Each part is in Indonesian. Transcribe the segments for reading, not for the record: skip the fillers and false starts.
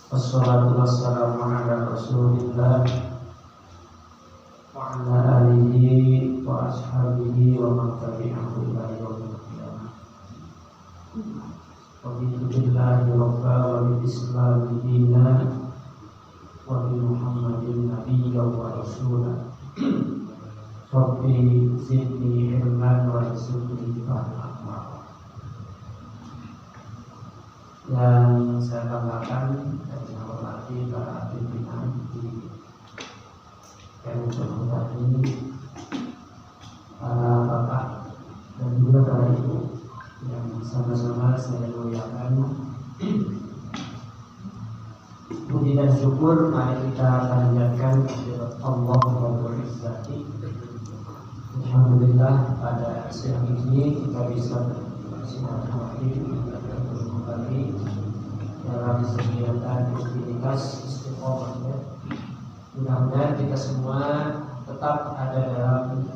Wassalatu wassalamu ala Rasulillah wa ala alihi wa ashabihi wa man tabi'ahu ila yaumil qiyamah. Wa billahi rabba wa bil islami dinan wa bi Muhammadin nabiyyan wa rasulan. Rabbi zidni ilman wa rizqni fahman. Yang saya banggakan dan menghormati para pimpinan di KMU ini, para bapak dan juga para ibu yang sama-sama saya muliakan. Puji dan syukur mari kita panjatkan kepada Allah Rabbul Izzati. Alhamdulillah pada siang ini kita bisa bersilaturahmi kembali dalam kegiatan rutinitas istiqomah. Mudah-mudahan kita semua tetap ada dalam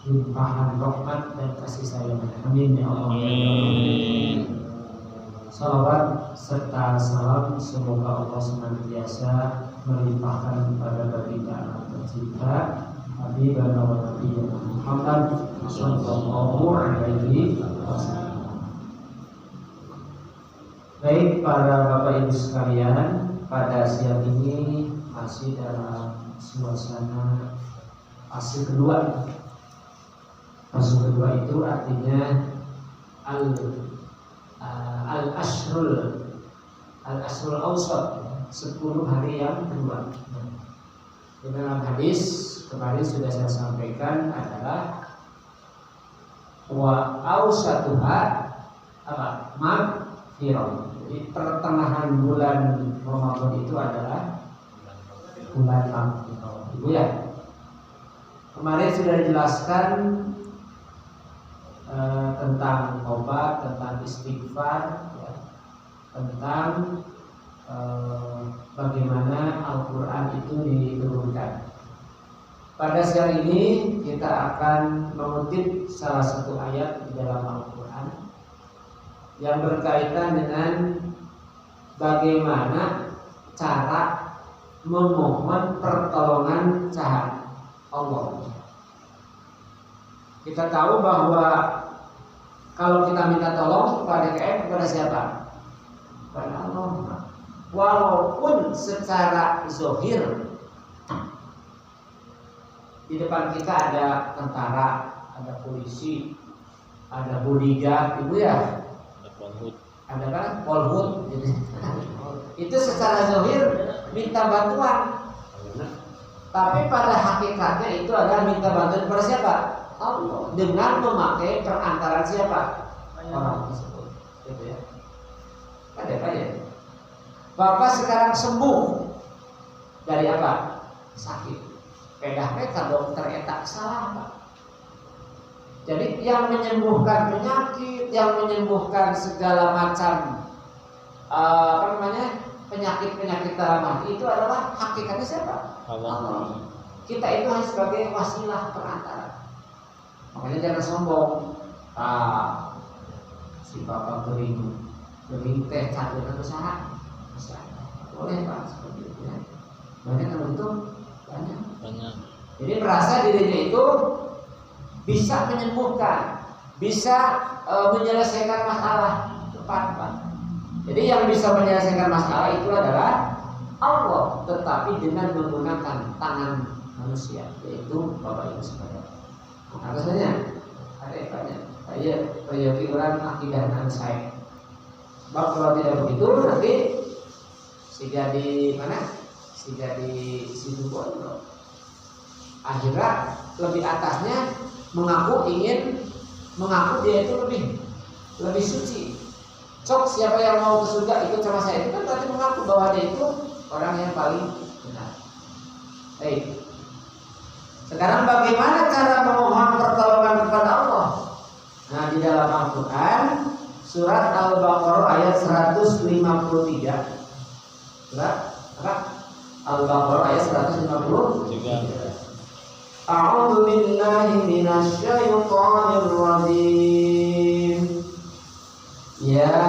limpahan rahmat dan kasih sayang. Amin ya Allah. Salawat serta salam semoga Allah senantiasa melimpahkan pada baginda anak tercinta Habibana wa Nabiyyina Muhammad sallallahu alaihi wasallam. Baik para Bapak Ibu sekalian, pada siang ini masih dalam suasana fase kedua. Fase kedua itu artinya al-ashrul awsat, 10 hari yang kedua. Di dalam hadis kemarin sudah saya sampaikan adalah wa awsatuha apa? Maghfirah. Jadi pertengahan bulan Ramadan itu adalah bulan Maghfirah. Ibu ya. Kemarin sudah dijelaskan tentang obat, tentang istighfar, ya, tentang bagaimana Al-Quran itu diturunkan. Pada siang ini kita akan mengutip salah satu ayat di dalam Al-Quran yang berkaitan dengan bagaimana cara memohon pertolongan cahaya Allah. Kita tahu bahwa kalau kita minta tolong kepada siapa? Kepada Allah. Walaupun secara zahir di depan kita ada tentara, ada polisi, ada bodyguard, ibu ya. Ada kan polhut gitu. Itu secara zahir minta bantuan. Tapi pada hakikatnya itu adalah minta bantuan kepada siapa? Allah, dengan memakai perantaraan siapa? Orang tersebut. Gitu ya. Ada ya. Bapak sekarang sembuh dari apa? Sakit. Pedahnya ke dokter etak salah Pak. Jadi yang menyembuhkan penyakit, yang menyembuhkan segala macam penyakit-penyakit dalam hati itu adalah hakikatnya siapa? Allah. Kita itu hanya sebagai wasilah perantara. Makanya jangan sombong. Si bapak bering teh campur usaha. Boleh Pak seperti itu ya. Banyak yang untung, banyak. Jadi merasa dirinya itu bisa menyembuhkan, bisa menyelesaikan masalah cepat Pak. Jadi yang bisa menyelesaikan masalah itu adalah Allah, tetapi dengan menggunakan tangan manusia, yaitu Bapak Ibu sekalian. Alasannya ada banyak. Saya peryoki orang akidah dan saya. Sebab kalau tidak begitu nanti sehingga di mana? Sehingga di situ pondok. Akhirnya lebih atasnya mengaku dia itu lebih suci. Cok siapa yang mau ke surga ikut sama saya, itu kan berarti mengaku bahwa dia itu orang yang paling benar. Baik. Sekarang bagaimana cara memohon pertolongan kepada Allah? Nah, di dalam Al-Quran surat Al-Baqarah ayat 153. Surat apa? Al-Baqarah ayat 153. A'udzu billahi minasy syaithanir rajim. Ya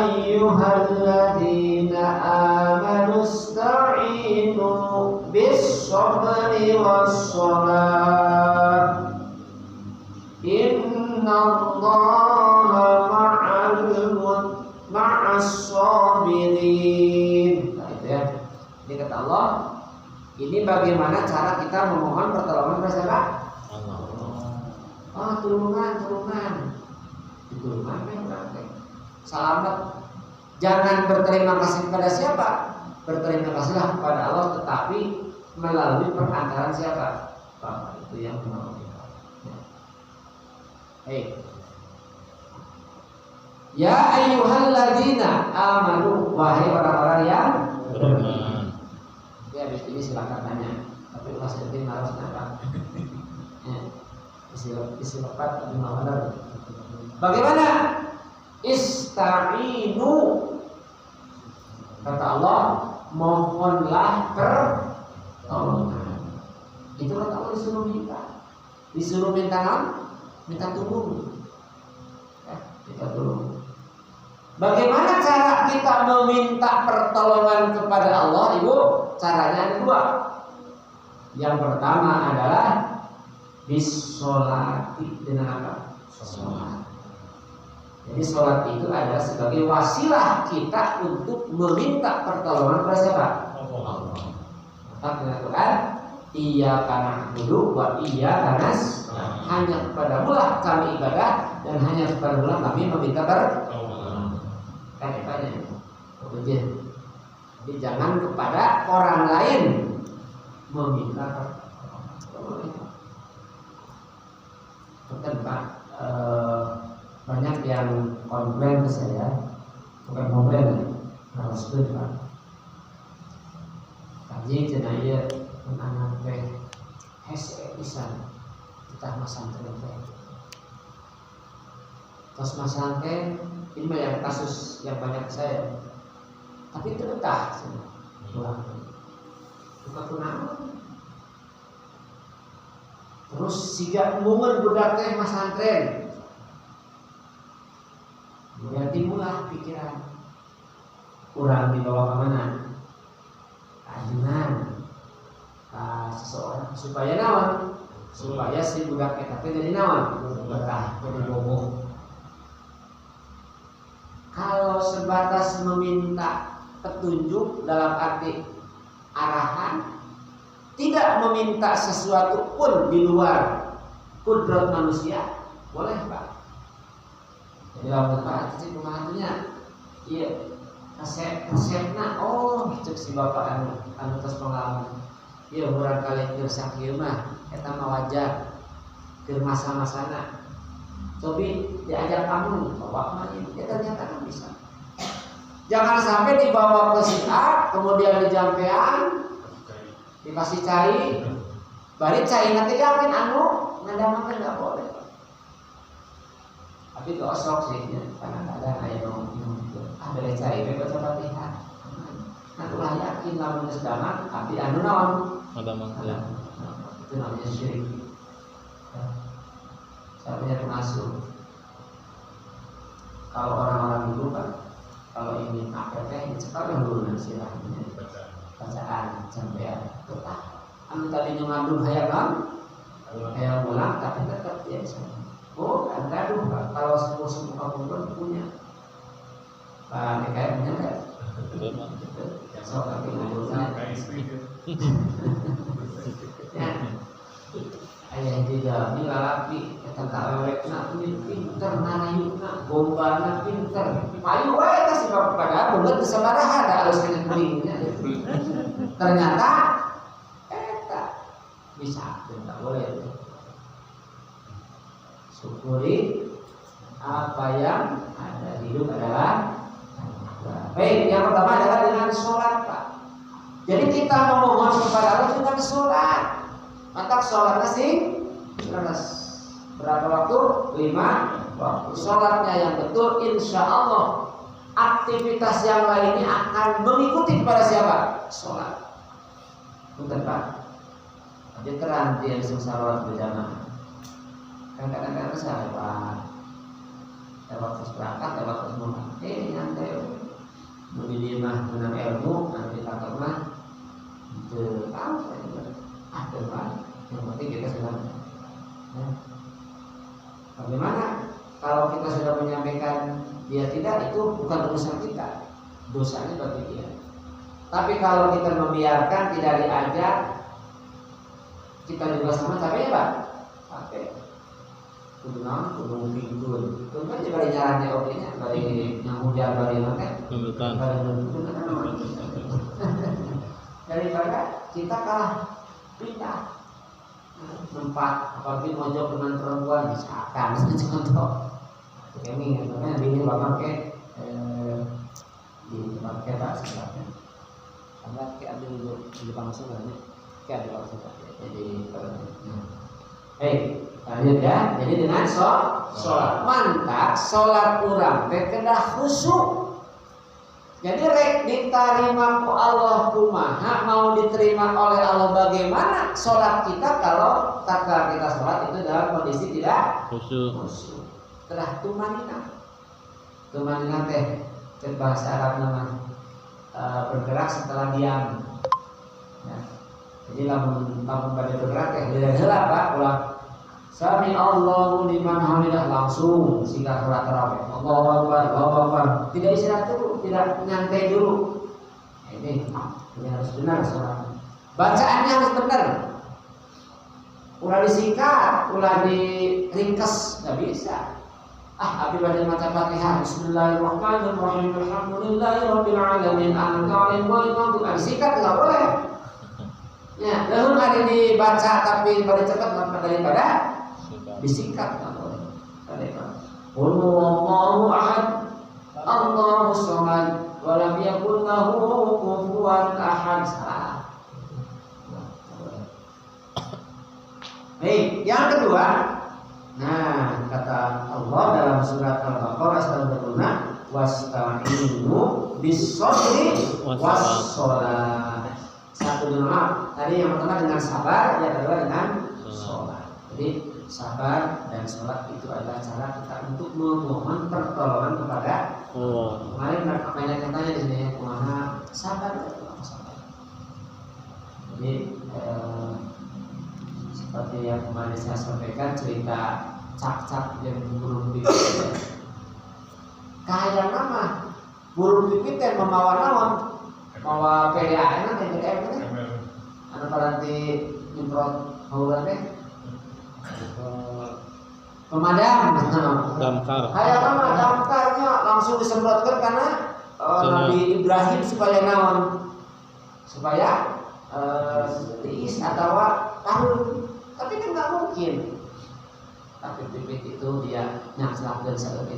ayyuhal ayyuhalladzina amanu ista'inu bis-sabri was-shalah innallaha ma'as-sabirin. Nah, itu ya. Ini kata Allah, ini bagaimana cara kita memohon pertolongan kepada siapa? Allah. Tulungan. Selamat. Jangan berterima kasih kepada siapa? Berterima kasihlah kepada Allah, tetapi melalui perantaraan siapa? Bapak itu yang menolong kita. Ya ayyuhalladzina amanu, wahai orang-orang yang beriman. Ya, habis ini silakan tanya. Tapi Mas Edwin harus nampak. Isi lepat tapi mawalar. Bagaimana? Ista'inu. Kata Allah, mohonlah pertolongan. Itu kata Allah disuruh minta. Disuruh minta tolong. Ya, minta tolong. Bagaimana cara kita meminta pertolongan kepada Allah, Ibu? Caranya ada dua. Yang pertama adalah bisolati, dengan apa? Sholat. Jadi sholat itu adalah sebagai wasilah kita untuk meminta pertolongan kepada siapa? Allah. Maka dengan Quran, iyyaka na'budu wa iyyaka nasta'in. Hanya kepadamu-lah kami ibadah dan hanya kepadamu-lah kami meminta pertolongan. Jadi jangan kepada orang lain meminta pertolongan. Betul Pak, banyak yang komplain ke saya, bukan komplain, harus itu Pak. Kaji jenayah anak teh hese pisan kita masang teh. Terus masang teh ini yang kasus yang banyak saya, tapi itu betah semua. Bukan kunama. Terus siga embungan budak teh masantren. Kemudian timbullah pikiran, kurang dibawa ke mana? Kajian, seseorang supaya naon? Supaya si budak eta teh jadi naon? Betah, jadi boboh. Kalau sebatas meminta petunjuk dalam arti arahan, tidak meminta sesuatu pun di luar kudrat manusia, boleh Pak. Jadi kalau Pak cek pemahamannya, iya resepna, cek si bapak anu tos pengalaman, iya murah kali kersak ieu mah, eta mah wajar, keur masa-masana. Cobi diajak kamu, bapak mah ya ternyata kan bisa. Jangan sampai dibawa ke si A, kemudian dijampean, dikasih cai, balik cai nanti yakin ngadaman nggak boleh. Tapi itu osok sih, kadang-kadang ayah ada cai, baca Fatihah. Nah, ulah yakin lamun geus daman, tapi naon? Itu namanya syirik. Saya punya pengasuh. Kalau orang-orang dulu Pak, kalau ingin apa teh dicekal dulu silahnya. Bacaan sampai tetap. Tadi ngandung hayang pulang, tapi tetap dia bisa. Kan gaduh Pak. Kalau semua kamu pun punya. Pak kayak punya nggak? So tapi ngandungnya. Ya. Ayah juga ini lalapi kata kawek nak pinter narayuna bombana pinter payu wae teh si bapak pada beungeut teu sabaraha da alus kena kulingnya. Ternyata eta bisa tidak boleh. Syukuri apa yang ada hidup adalah baik. Yang pertama adalah dengan sholat Pak. Jadi kita memohon kepada Allah dengan sholat. Maka sholatnya sih berapa waktu? 5 waktu. Sholatnya yang betul, insya Allah aktivitas yang lainnya akan mengikuti kepada siapa? Sholat. Bukan Pak. Jadi terang dia langsung sholat berjamaah. Kadang-kadang saya Pak. Lewat terus berangkat, lewat terus mulai. Nyantai. bukan urusan kita, dosanya bagi dia. Tapi kalau kita membiarkan, tidak diajak, kita juga sama capek Pak. Capek. Kudu minggu. Itu kan juga nyarannya oke-nya, bari yang hujan bari makan. Daripada kita kalah pindah tempat, apalagi mojok dengan perempuan misalkan contoh. Ini namanya bini bapak ke di tempat kita sebenarnya. Karena kayak ada di langsung kan ini, kayak ada langsung jadi lanjut ya. Jadi dengan sholat mantap, sholat urang teh kedah khusyuk. Jadi rek diterima ku Allah kumaha, mau diterima oleh Allah bagaimana sholat kita kalau tatkala kita sholat itu dalam kondisi tidak khusyuk. Kedah tumanina. Tumanina teh bahasa Arab namanya bergerak setelah diam. Ya. Jadi lamun pada bergerak teh heula Pak, ulah sami Allahu liman hamidah langsung sehingga sholat tarawih. Allahu Akbar. Tidak istirahat dulu, tidak nyantai dulu. Ini harus benar sholat. Bacaannya harus benar. Ulah disingkat, ulah diringkes, nggak bisa. Abi pada maca Fatihah Bismillahirrahmanirrahim Alhamdulillahirabbil alamin al-qalim wa imam disingkat enggak boleh. Ya, lalu hari dibaca tapi pada cepat daripada disingkat enggak boleh. Qul huwallahu ahad Allahus samad wa lam yakul lahu kufuwan ahad. Yang kedua, nah kata Allah dalam surat Al-Baqarah 126, wasta'inu bis-sabri was-shalah. Satu dengan tadi yang pertama dengan sabar, yang kedua dengan sholat. Jadi sabar dan sholat itu adalah cara kita untuk memohon pertolongan kepada Allah. Kemarin banyak yang tanya di sini, kemana sabar? Jadi seperti yang kemarin saya sampaikan cerita cak-cak yang burung pipit. Kayak nama burung pipit yang membawa naon? Mawa PDAM kan PDAM kan? Anu paranti nyemprot haulan teh. Pemadam. Damkar. Kayak nama damkarnya langsung disemprotkan karena Nabi Ibrahim supaya naon? Supaya diis atau tahun. Tapi kan nggak mungkin. Tapi pipit itu dia nyaslak dan seperti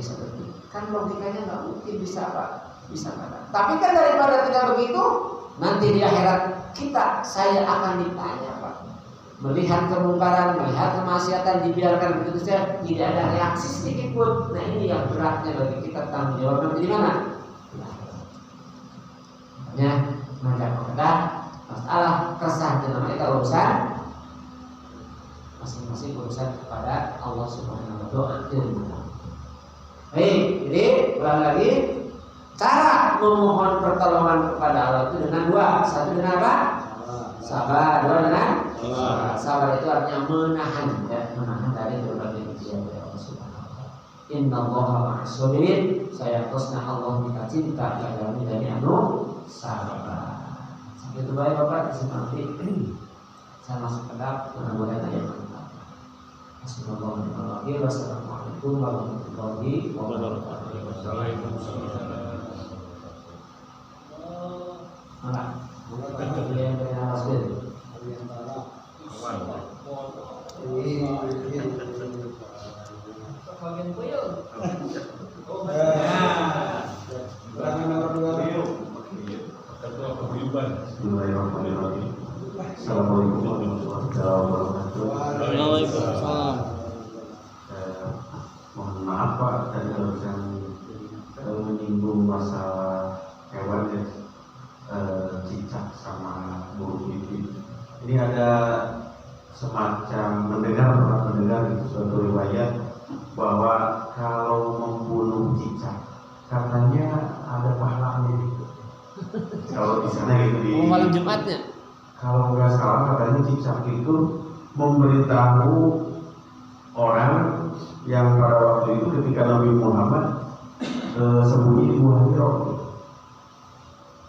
kan logikanya nggak mungkin bisa Pak, bisa nggak? Tapi kan daripada tidak begitu, nanti di akhirat saya akan ditanya Pak. Melihat kemungkaran, melihat kemaksiatan dibiarkan begitu saja, tidak ada reaksi sedikit pun. Nah ini yang beratnya bagi kita, tanggung jawab nanti di mana? Makanya maka masalah kesah itu namanya urusan masing-masing urusan kepada Allah Subhanahu wa Ta'ala. Jadi ulang lagi, cara memohon pertolongan kepada Allah itu dengan dua. Satu dengan apa? Sabar. Dua dengan sabar itu artinya menahan, ya, menahan dari berbagai ujian dari Allah Subhanahu wa Ta'ala. Innallaha ma'as-sabirin. Saya tosna Allah kita cinta kalian dari sabar. Sampai itu baik Bapak, nanti saya masuk ke dalam mudah-mudahan ayat mantap. Assalamualaikum warahmatullahi wabarakatuh. Assalamualaikum warahmatullahi wabarakatuh. Waalaikumsalam. Mohon maaf Pak, tadi kalau yang menyinggung masalah hewan ya, cicak sama burung pipit. Ini ada semacam mendengar itu suatu riwayat bahwa kalau membunuh cicak katanya ada pahalanya gitu. Kalau di sana gitu di malam Jumatnya. Kalau nggak salah katanya cicak itu memberitahu orang yang pada waktu itu ketika Nabi Muhammad sembunyi di Gua Hiro.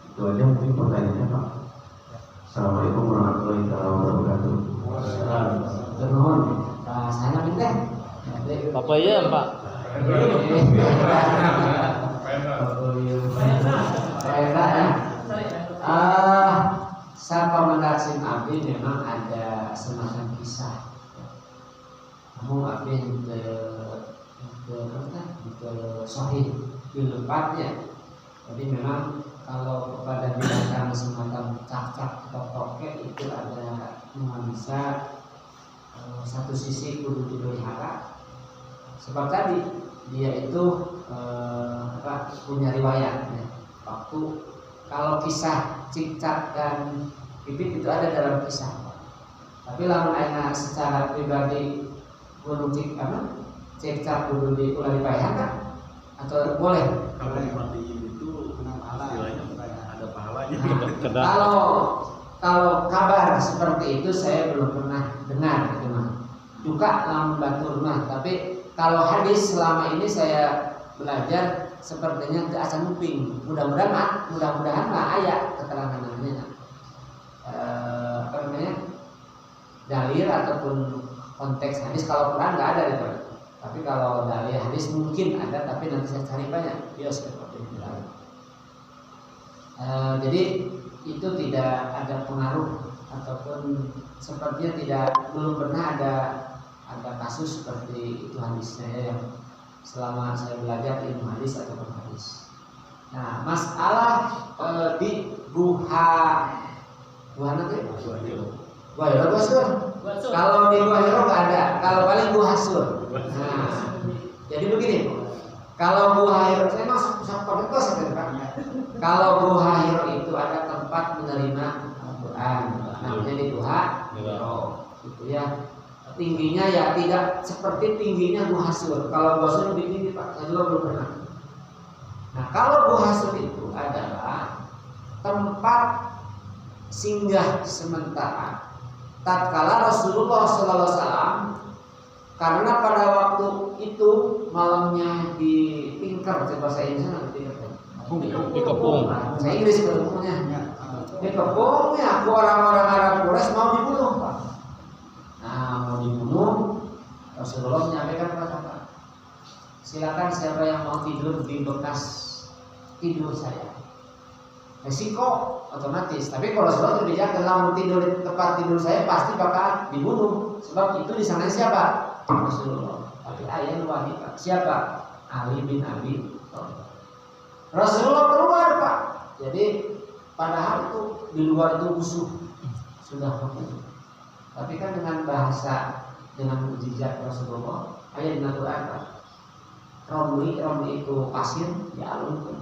Itu aja mungkin pertanyaannya Pak. Assalamualaikum warahmatullahi wabarakatuh. Ternuhun. Sana minta. Apa ya Pak? Saya rekomendasi abdi memang ada semacam kisah. Kamu abdi ke sahih dilepatnya. Jadi memang kalau kepada binatang semacam cacak atau tokek itu ada bisa satu sisi kudu dipelihara. Sebab tadi dia itu punya riwayat ya. Waktu kalau kisah cicak dan pipit itu ada dalam kisah. Tapi lamun aina secara pribadi kudu cicak kudu ulah dipelihara atau boleh? Kalau dimatiin itu istilahnya ada pahalanya. Kalau kabar seperti itu saya belum pernah dengar gitu mah. Juga lamun batur mah, tapi kalau hadis selama ini saya belajar sepertinya ke asal muping. Mudah-mudahan mah aya keterangan namanya. Dalil ataupun konteks hadis. Kalau Quran nggak ada itu. Tapi kalau dalil hadis mungkin ada, tapi nanti saya cari banyak. Seperti itu. Jadi itu tidak ada pengaruh ataupun sepertinya belum pernah ada kasus seperti itu hadisnya ya, yang selama saya belajar ilmu hadis ataupun hadis. Nah, masalah di Gua nanti Gua Hasur. Kalau di Gua Hiro nggak ada, kalau paling Gua Hasur. Nah, jadi begini, kalau Gua Hiro saya masuk kalau Gua Hiro itu ada tempat menerima Al-Quran, namanya di Gua Hiro, gitu ya. Tingginya ya tidak seperti tingginya Gua Hasur. Kalau Gua Hasur lebih tinggi Pak, saya juga belum pernah. Nah, kalau Gua Hasur itu adalah tempat singgah sementara tatkala Rasulullah SAW, karena pada waktu itu malamnya di Tingker, bahasa Indonesia Dikepung. Saya Inggris ketemunya. Dikepungnya aku orang-orang Arab Quraisy mau dibunuh Pak. Nah, mau dibunuh, Rasulullah menyampaikan kata-kata, silakan siapa yang mau tidur di bekas tidur saya. Resiko otomatis. Tapi kalau Rasulullah kebijakan mau tidur di tempat tidur saya pasti bakal dibunuh. Sebab itu di sana siapa? Rasulullah. Tapi ayat wahid siapa? Ali bin Abi Thalib. Rasulullah keluar Pak. Jadi padahal itu di luar itu musuh sudah hukum. Tapi kan dengan bahasa, dengan mukjizat Rasulullah, ayat dengan Quran Pak. Romli itu pasir dialunkan.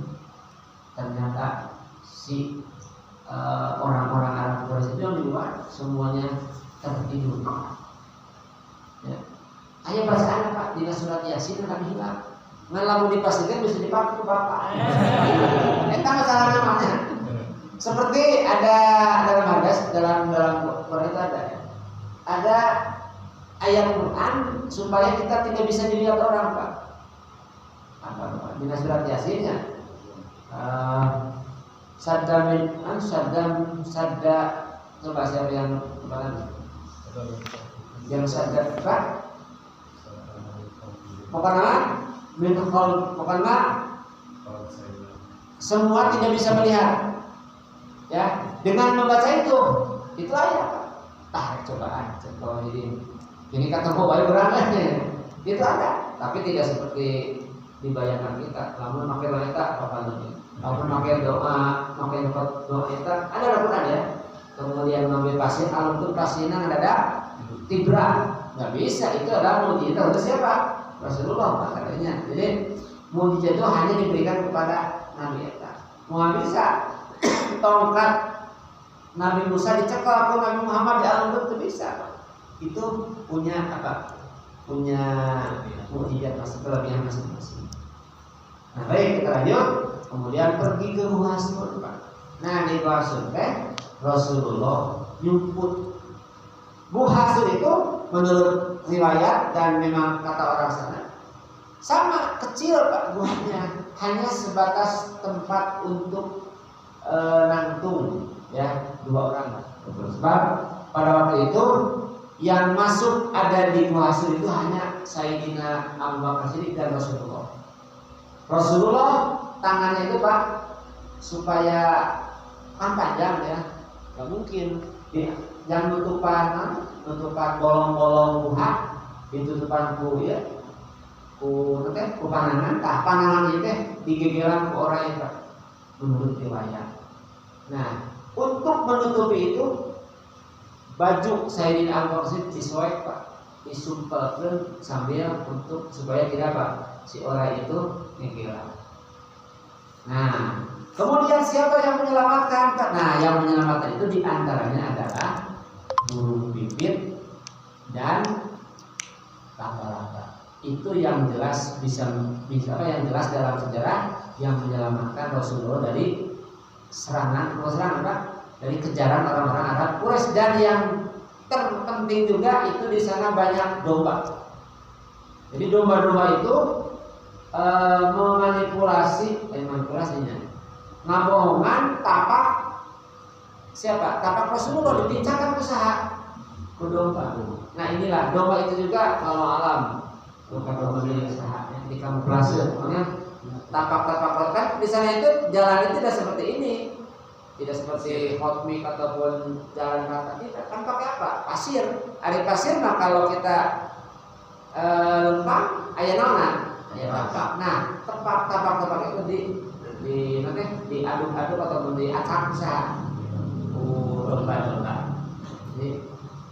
Ternyata si orang-orang Arab Quraisy itu yang di luar semuanya tertidur. Ya. Ayat bacaan Pak di surat Yasin akan hilang. Ngelamun dipastikan bisa dipakai Bapak. Entah masalah namanya. Seperti ada dalam hadis dalam Quran itu ada ayat Quran supaya kita tidak bisa dilihat orang Pak. Apa di surat Yasin ya? Sadda coba siapa yang kemarin? Yang sadda Pak? Pokoknya semua tidak bisa melihat. Ya, dengan membaca itu ayat. Cobaan kalau ini ketemu baru berangkatnya. Itu ada, tapi tidak seperti dibayangkan kita. Namun pakai wanita apa lagi? Namun pakai doa kita ada Al-Quran ya. Kemudian mengambil pasien, alun pasienan ada tibra. Nggak bisa, itu adalah mujizat untuk siapa? Rasulullah katanya. Jadi mujizat itu hanya diberikan kepada Nabi Isa. Mau bisa tongkat Nabi Musa dicekal atau Nabi Muhammad diangkat itu bisa. Itu punya apa? Punya mukjizat kelebihan masing-masing. Nah baik, kita lanjut. Kemudian pergi ke Gua Hasur Pak. Nah di Gua Hasur Rasulullah nyumput. Gua Hasur itu menurut riwayat dan memang kata orang sana sama kecil Pak guanya. hanya sebatas tempat untuk nangtung ya 2 orang. Sebab pada waktu itu yang masuk ada di Muhasir itu hanya Sayyidina Abu Bakar Siddiq dan Rasulullah. Rasulullah tangannya itu Pak supaya kan panjang ya, nggak mungkin yang nutupan bolong-bolong buah ditutupan ku ya ku panangan panangan itu digegelan ku orang itu menurut riwayat. Nah, untuk menutupi itu baju Sayyidina Abu Bakar Siddiq disoek Pak, disumpelkan sambil untuk supaya tidak Pak si orang itu ngegelan. Nah, kemudian siapa yang menyelamatkan? Nah, yang menyelamatkan itu diantaranya adalah burung pipit dan laba-laba. Itu yang jelas bisa yang jelas dalam sejarah yang menyelamatkan Rasulullah dari serangan apa? Dari kejaran orang-orang Arab Quraisy. Dan yang terpenting juga itu di sana banyak domba. Jadi domba-domba itu manipulasinya ngabohongan tapak siapa? Tapak Rasulullah dibincangkan usaha ke domba. Nah inilah domba itu juga kalau alam bukan domba milik usaha di kamuflase. Makanya tapak-tapak kan di sana itu jalan itu tidak seperti ini, tidak seperti hot mix ataupun jalan rata. Tidak kan pakai apa? Pasir. Ada pasir mah kalau kita lempang ayah nona. Ya, tapak. Nah, tapak itu nanti diaduk-aduk ataupun diacak bisa. Domba. Jadi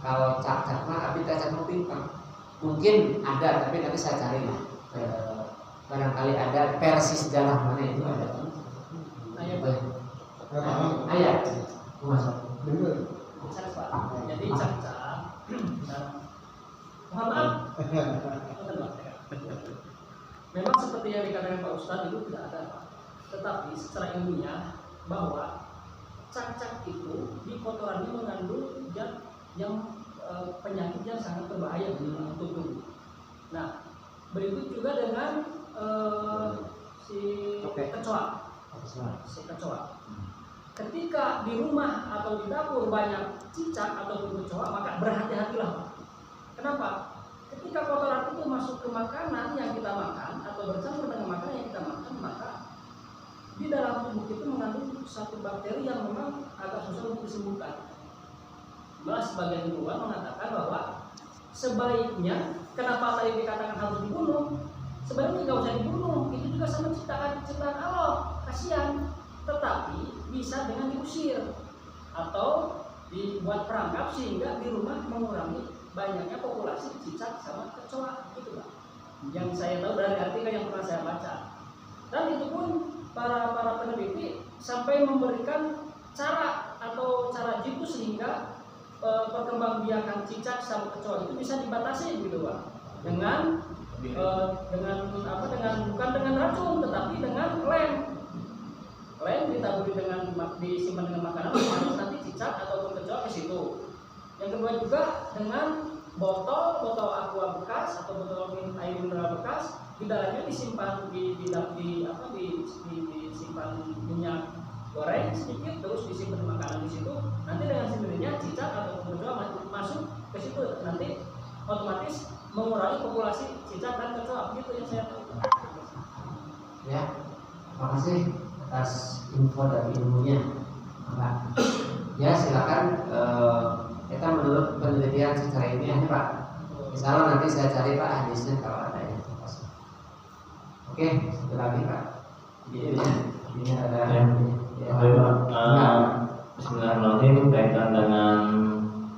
kalau cak-cak mah tapi cak pimpang. Mungkin ada tapi nanti saya cari lah. Barangkali ada versi sejarah mana itu ada. Ayat. Masuk. Jadi cak-cak. Mohon maaf. Memang seperti yang dikatakan Pak Ustadz itu tidak ada Pak. Tetapi secara ilmiah bahwa cak-cak itu di kotorannya mengandung zat yang penyakit yang sangat berbahaya untuk tubuh. Nah, berikut juga dengan si kecoa. Ketika di rumah atau di dapur banyak cicak ataupun kecoa, maka berhati-hatilah Pak. Kenapa? Ketika kotoran itu masuk ke makanan yang kita makan atau bercampur dengan makanan yang kita makan, maka di dalam tubuh itu mengandung satu bakteri yang memang agak susah untuk disembuhkan. Malah sebagian ilmuwan mengatakan bahwa sebaiknya, kenapa tadi dikatakan harus dibunuh? Sebaiknya nggak usah dibunuh, itu juga sama ciptaan Allah, kasihan. Tetapi bisa dengan diusir atau dibuat perangkap sehingga di rumah mengurangi banyaknya populasi cicak sama kecoa gitu Pak. Yang saya tahu dari artikel yang pernah saya baca. Dan itu pun para peneliti sampai memberikan cara jitu sehingga perkembangbiakan cicak sama kecoa itu bisa dibatasi gitu Pak. Dengan bukan dengan racun tetapi dengan lem ditaburi disimpan dengan makanan nanti cicak ataupun kecoa ke situ. Yang kedua juga dengan botol aqua bekas atau botol air mineral bekas, di dalamnya disimpan disimpan minyak goreng sedikit, terus disimpan makanan di situ. Nanti dengan sendirinya cicak ataupun kecoa masuk ke situ, nanti otomatis mengurangi populasi cicak dan kecoa. Begitu yang saya tahu. Ya, makasih atas info dan ilmunya, Pak. Ya silakan. Kita menurut penelitian secara ilmiah nih Pak. Misalnya nanti saya cari Pak hadisnya kalau ada ya. Oke, satu lagi Pak. Ini ada. Oke Pak. Bismillahirrahmanirrahim. Kaitan dengan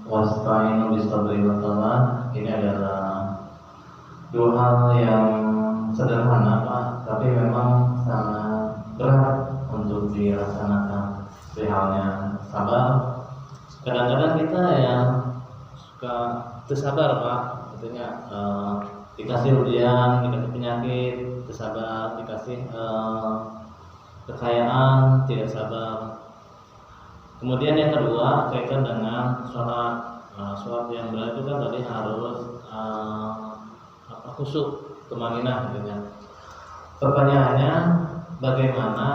wasta'inu bisabri wa salah. Ini adalah dua hal yang sederhana Pak, tapi memang sangat berat untuk dilaksanakan. Halnya sabar. Kadang-kadang kita yang suka tersabar Pak, artinya dikasih ujian, dikasih penyakit, tersabar, dikasih kekayaan, tidak sabar. Kemudian yang kedua kaitan dengan sholat. Sholat yang benar itu kan tadi harus khusyuk, tumaninah gitu ya. Pertanyaannya, bagaimana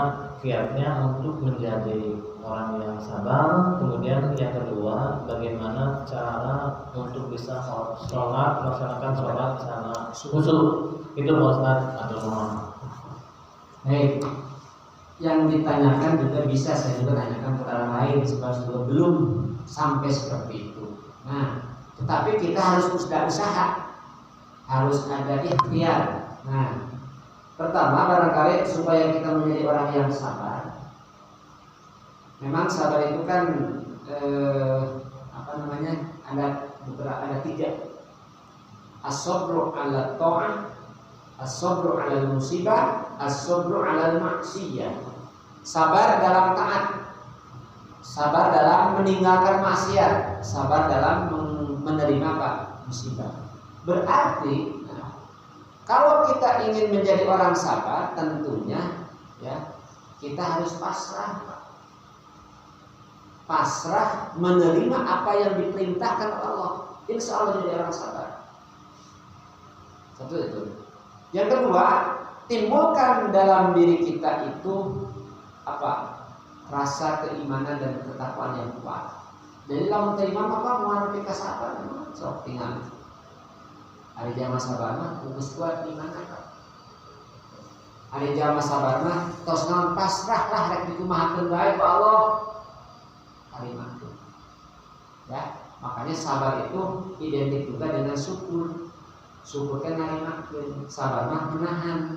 kiatnya untuk menjadi orang yang sabar. Kemudian yang kedua, bagaimana cara untuk bisa sholat, melaksanakan sholat secara khusyuk. Itu Pak Ustaz atau mohon. Baik, yang ditanyakan juga bisa saya juga tanyakan ke orang lain sebab belum sampai seperti itu. Nah, tetapi kita harus usaha, harus ada ikhtiar. Nah, pertama barangkali supaya kita menjadi orang yang sabar. Memang sabar itu kan ada tiga. As-sabru 'ala ta'ah, as-sabru 'ala musibah, as-sabru 'ala maksiyah. Sabar dalam taat, sabar dalam meninggalkan maksiat, sabar dalam menerima musibah. Berarti kalau kita ingin menjadi orang sabar, tentunya ya kita harus pasrah. Pasrah menerima apa yang diperintahkan Allah. Insya Allah jadi orang sabar. Satu itu. Yang kedua, timbulkan dalam diri kita itu rasa keimanan dan ketakwaan yang kuat. Jadi lamun terima apa menghadapi kesabaran, sok tinggal. Hari jamaah sabar mah kugus kuat iman apa? Hari jamaah sabar mah tos naon pasrah lah rek dikumahakeun bae ku Allah. Terima. Ya, makanya sabar itu identik juga dengan syukur. Syukur kan narimakeun, sabar mah menahan.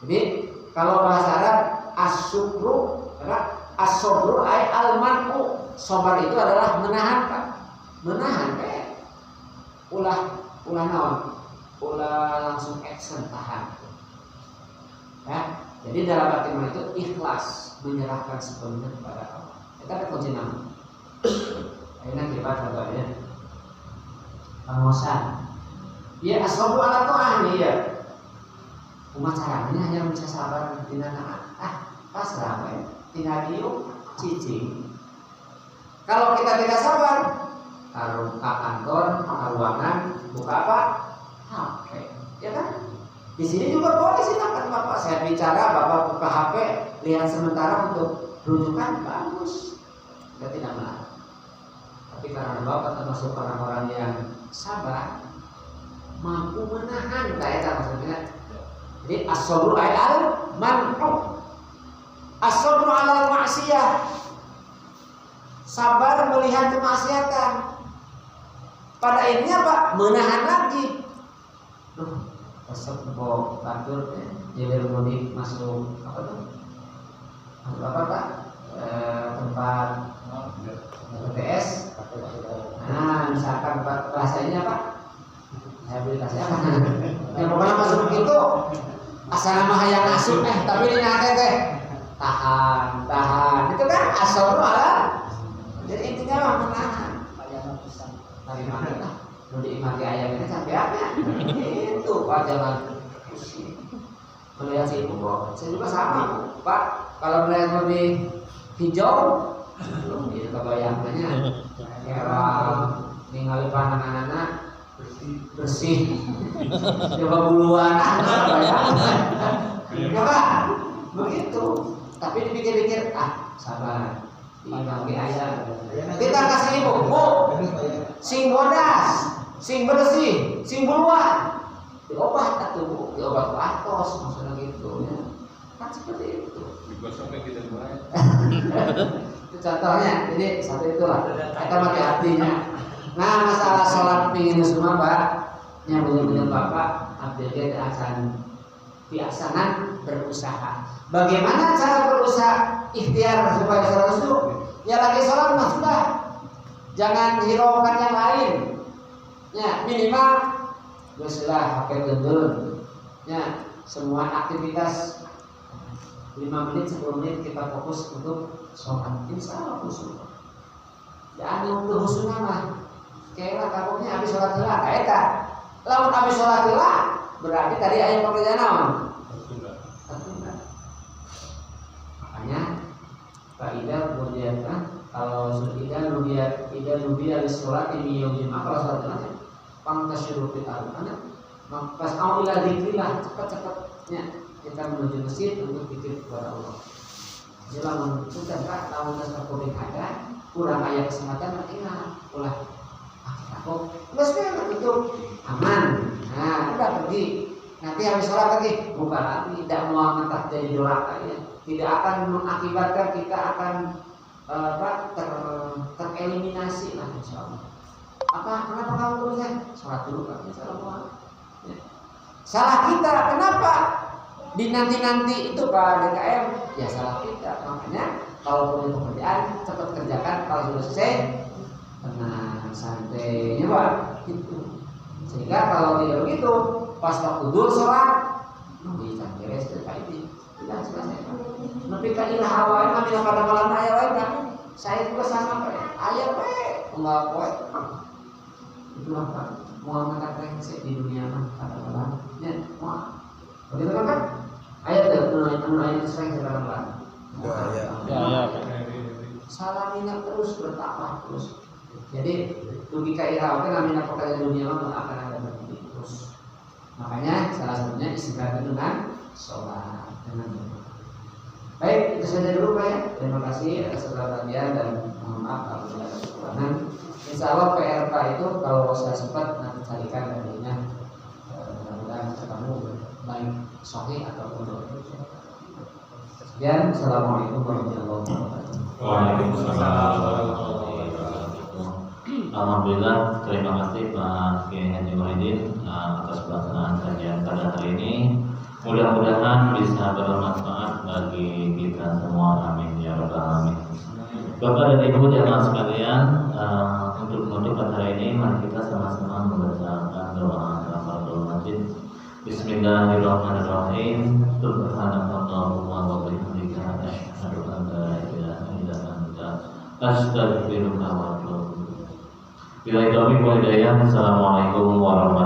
Jadi kalau bahasa Arab as-syukru adalah as-sabru ay al-man'u. Sabar itu adalah menahan, Pak. Menahan ulah naon? Ulah langsung action tahan. Ya. Jadi dalam arti itu ikhlas, menyerahkan sepenuhnya kepada Allah. Kita kunci nama. Ayeuna kita contohnya. Pengosan. Ya as-sabru ala ta'ah ya. Kumaha caranya yang bisa sabar dina taat? Pasrah we. Tinggal dieu cicing. Kalau kita tidak sabar, taruh ke kantor, ke ruangan, buka apa? HP, ya kan? Di sini juga boleh silakan Bapak. Saya bicara, Bapak buka HP, lihat sementara untuk rujukan, bagus. Kita tidak melarang. Tapi karena Bapak termasuk orang-orang yang sabar, mampu menahan, maksudnya. Jadi as-sabru al man'u, as-sabru ala maksiyah. Sabar melihat kemaksiatan. Pada akhirnya Pak menahan lagi. Resep kok batur jadi mudik masuk apa tuh? Apa Pak? Tempat PTS. Nah, misalkan Pak bahasanya Pak, rehabilitasi apa? Yang pokoknya masuk begitu. Asal nama hayang asup tapi ini teh tahan. Itu kan asal ala. Jadi intinya mah menahan. Dari mana lah? Mau diimati ayam ini sampai apa? Itu Pak jangan pusing. Melihat si ibu kok, saya juga sama Pak. Kalau melihat lebih hijau, belum gitu kebayangannya. Kayak ningali pandangan anak bersih, coba buluan bayangan. Coba begitu. Tapi dipikir-pikir, sabar. Bagi ayah, kita kasih ibu, sing bodas, sing bersih, sing buluan, diobat atau bu, diobat atos, maksudnya gitu ya, kan seperti itu. Digosoknya kita mulai. Itu contohnya, jadi satu itulah, kita pakai hatinya. Nah masalah sholat pingin semua Pak, yang benar-benar Bapak, update akan biasakan berusaha. Bagaimana cara berusaha ikhtiar supaya sholat khusyuk? Ya lagi sholat mah sudah, jangan hiraukan yang lain. Ya minimal bismillah pakai gendun. Ya semua aktivitas 5 menit 10 menit kita fokus untuk sholat. Insya Allah khusyuk. Ya anu khusyuk mah. Kayaknya takutnya habis sholat heula, kaita. Lamun habis sholat heula berarti tadi aya pekerjaan naon? Tertunda. Makanya kaidah kemudian kalau sudah nubiya sholat ini yaumin kalau sholat pangtasyuru fil ardh. Pas au ila dzikrillah cepat-cepatnya kita menuju masjid untuk zikir kepada Allah. Jelang sudah Kak, tahun terkodik ada, kurang ayat kesempatan ingat ulah aku nggak itu aman. Nah udah pergi, nanti habis sholat lagi buka lagi, tidak mau mentah jadi doraka ya. Tidak akan mengakibatkan kita akan tereliminasi lah insya Allah. Kenapa kamu berusaha? Sholat dulu Kak, insya Allah. Ya. Salah kita, kenapa? Di nanti itu Pak DKM, ya salah kita. Makanya kalau punya pekerjaan cepat kerjakan, kalau sudah selesai tenang santai Pak gitu. Sehingga kalau tidak begitu pas waktu dur sholat bisa beres ini tidak selesai. Tapi kan ilah hawain kami pada malam ayat lain kan saya juga sama ayat enggak kuat itulah Pak mau angkat rengsek di dunia pada malam ya mau begitu kan ayat ayat sering sekarang ya salah minat terus bertambah terus. Jadi logika irawa kan namanya pekerjaan dunia mah akan ada begini terus. Makanya salah satunya istirahat dengan sholat dengan baik, itu saja dulu Pak ya. Terima kasih atas perhatian dan mohon maaf apabila ada kekurangan. Insya Allah PRK itu kalau saya sempat nanti carikan dadanya, mudah-mudahan ketemu baik sahih ataupun doa. Sekian, assalamualaikum warahmatullahi wabarakatuh. Waalaikumsalam warahmatullahi wabarakatuh. Alhamdulillah, terima kasih Pak Kiai Haji Muhyiddin atas pelaksanaan kajian pada hari ini. Mudah-mudahan bisa bermanfaat bagi kita semua, amin ya rabbal alamin. Bapak dan Ibu jamaah sekalian, untuk menutup pada hari ini mari kita sama-sama membacakan doa Al-Fatihah Majid. Bismillahirrahmanirrahim. Subhanakallahumma wa bihamdika asyhadu an la ilaha illa anta astaghfiruka wa atubu ilaik. Assalamualaikum warahmatullahi wabarakatuh.